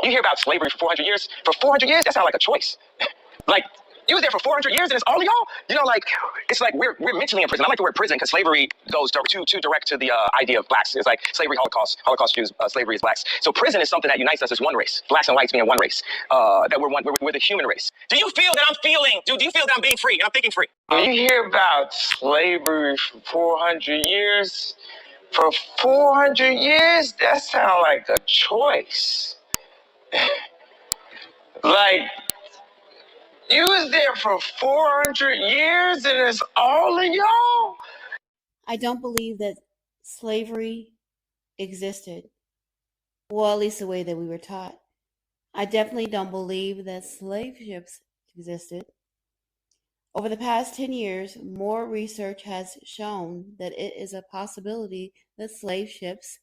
you hear about slavery for 400 years, for 400 years, that sounds like a choice. Like, you was there for 400 years and it's all of y'all? You know, like, it's like we're mentally in prison. I like the word prison because slavery goes too direct to the idea of blacks. It's like slavery, Holocaust Jews, slavery is blacks. So prison is something that unites us as one race, blacks and whites being one race, that we're the human race. Do you feel that do you feel that I'm being free and I'm thinking free? When you hear about slavery for 400 years, for 400 years, that sounds like a choice. Like, you was there for 400 years and it's all of y'all? I don't believe that slavery existed. Well, at least the way that we were taught. I definitely don't believe that slave ships existed. Over the past 10 years, more research has shown that it is a possibility that slave ships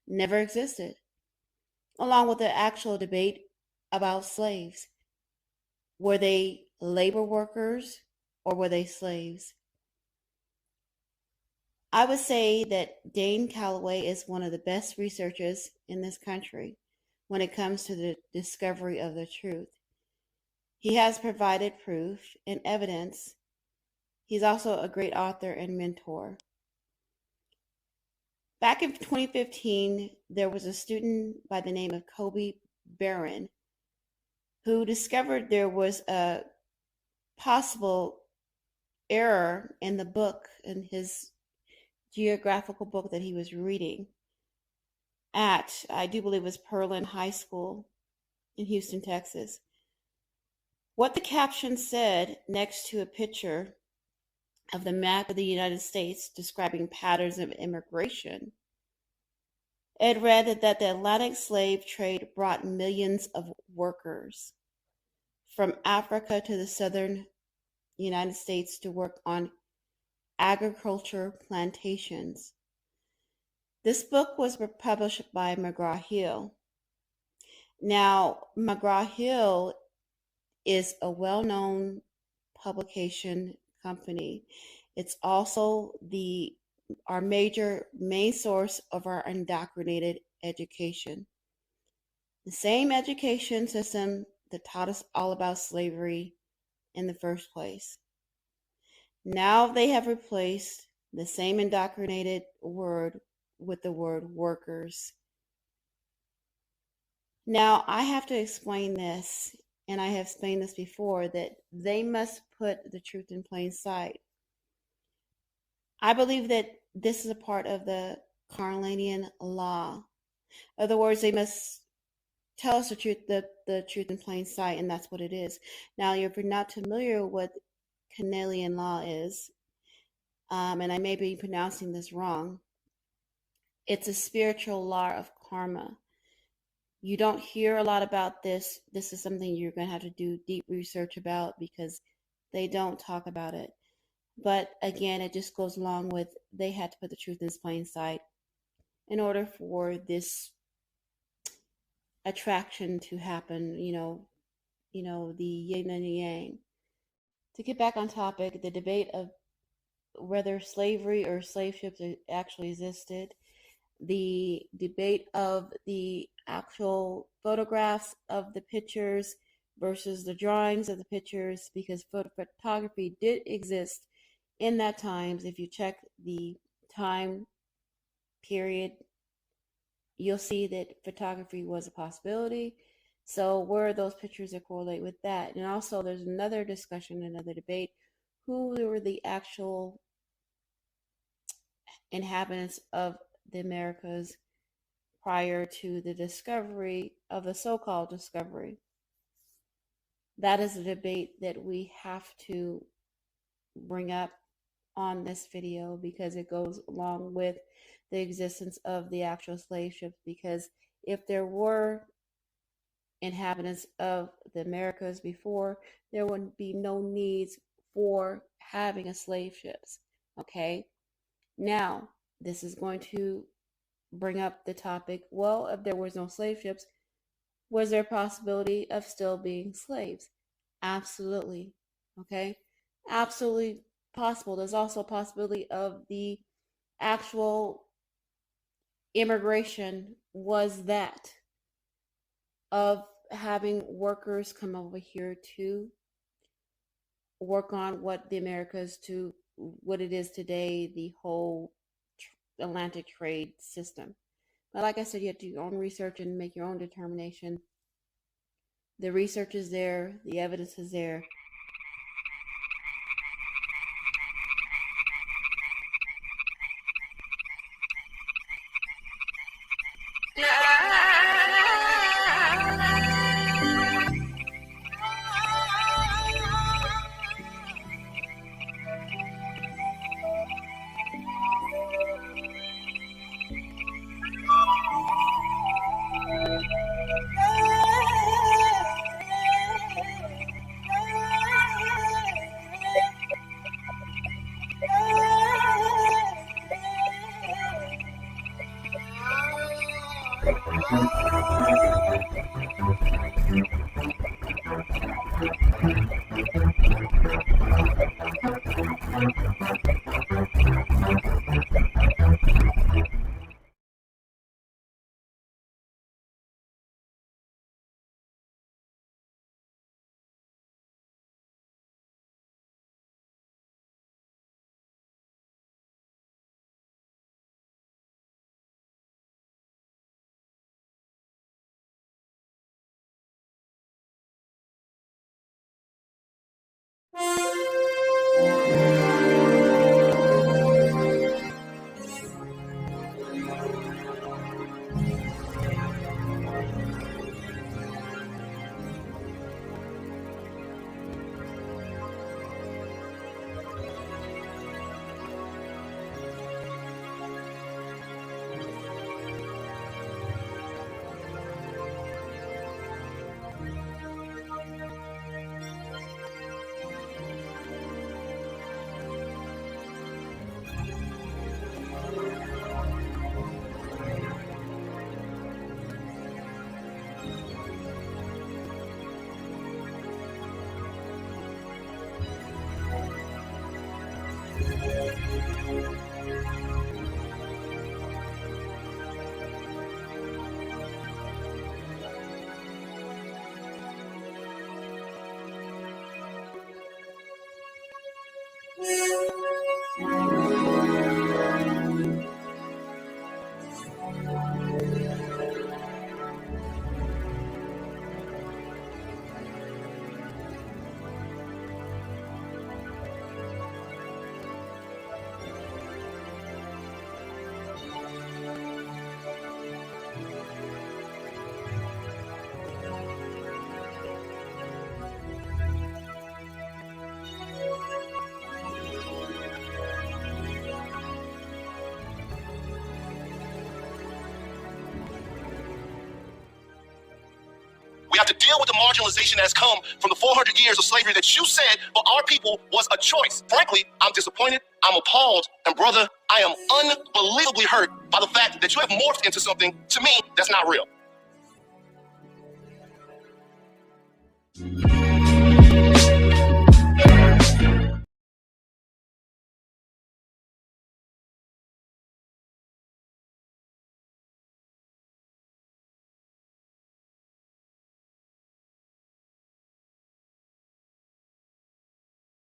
never existed, along with the actual debate about slaves. Were they labor workers or were they slaves? I would say that Dane Calloway is one of the best researchers in this country when it comes to the discovery of the truth. He has provided proof and evidence. He's also a great author and mentor. Back in 2015, there was a student by the name of Kobe Barron who discovered there was a possible error in the book, in his geographical book that he was reading at, I do believe it was Pearland High School in Houston, Texas. What the caption said next to a picture of the map of the United States describing patterns of immigration, it read that the Atlantic slave trade brought millions of workers from Africa to the southern United States to work on agriculture plantations. This book was published by McGraw-Hill. Now, McGraw-Hill is a well-known publication company. It's also our main source of our indoctrinated education. The same education system that taught us all about slavery in the first place. Now they have replaced the same indoctrinated word with the word workers. Now I have to explain this, and I have explained this before, that they must put the truth in plain sight. I believe that this is a part of the Carnelian law. In other words, they must tell us the truth in plain sight, and that's what it is. Now, if you're not familiar with what Carnelian law is, and I may be pronouncing this wrong, it's a spiritual law of karma. You don't hear a lot about this. This is something you're going to have to do deep research about because they don't talk about it. But again, it just goes along with they had to put the truth in plain sight in order for this attraction to happen, the yin and yang. To get back on topic, the debate of whether slavery or slave ships actually existed, the debate of the actual photographs of the pictures versus the drawings of the pictures, because photography did exist in that times. If you check the time period, you'll see that photography was a possibility. So where are those pictures that correlate with that? And also there's another discussion, another debate, who were the actual inhabitants of the Americas prior to the discovery of the so-called discovery. That is a debate that we have to bring up on this video because it goes along with the existence of the actual slave ships. Because if there were inhabitants of the Americas before, there would be no needs for having a slave ships. Okay, now this is going to bring up the topic, well, if there was no slave ships, was there a possibility of still being slaves? Absolutely. Okay, absolutely possible. There's also a possibility of the actual immigration was that of having workers come over here to work on what the Americas to what it is today, the whole Atlantic trade system. But like I said, you have to do your own research and make your own determination. The research is there, the evidence is there. We have to deal with the marginalization that has come from the 400 years of slavery that you said for our people was a choice. Frankly, I'm disappointed, I'm appalled, and brother, I am unbelievably hurt by the fact that you have morphed into something, to me, that's not real.